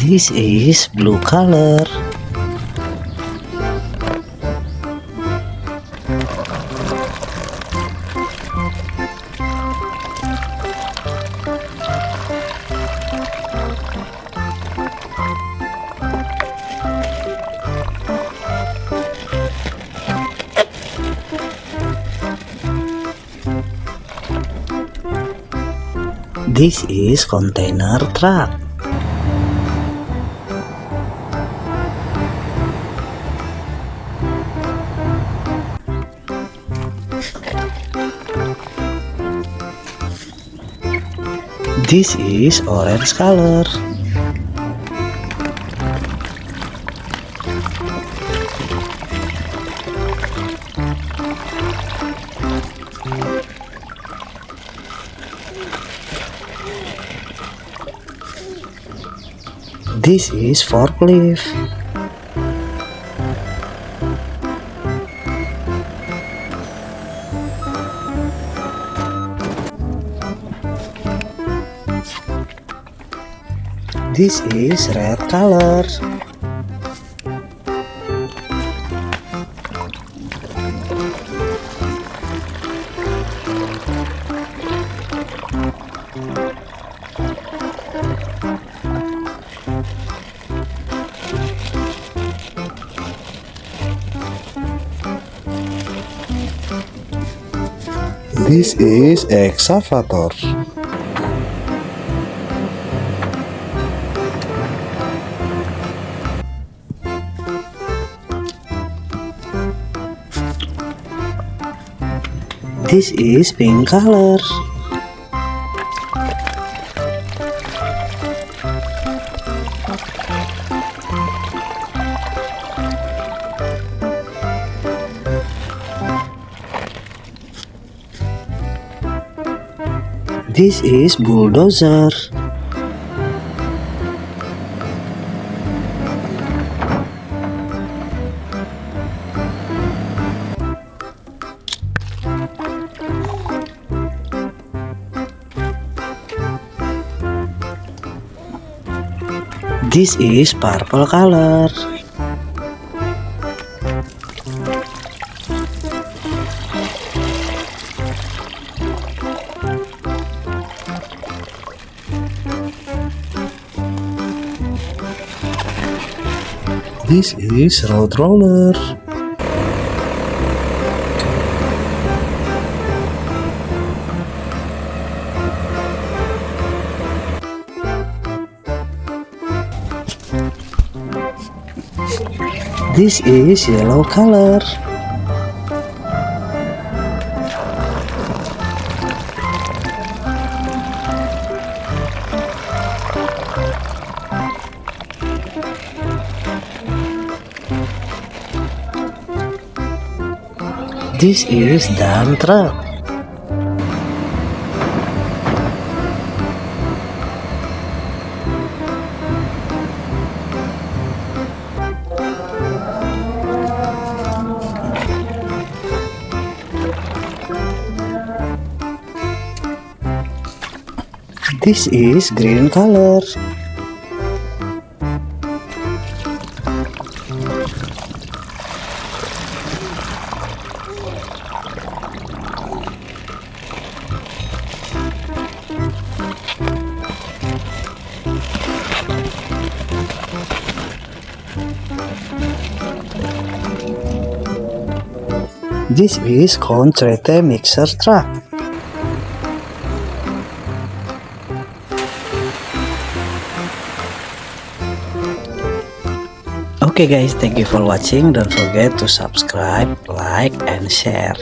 This is blue color. This is container truck. This is orange color. This is forklift. This is red color. This is excavator. This is pink color. This is bulldozer. This is purple color. This is road roller. This is yellow color. This is dump truck. This is green color. This is concrete mixer truck. Okay guys, thank you for watching. Don't forget to subscribe, like, and share.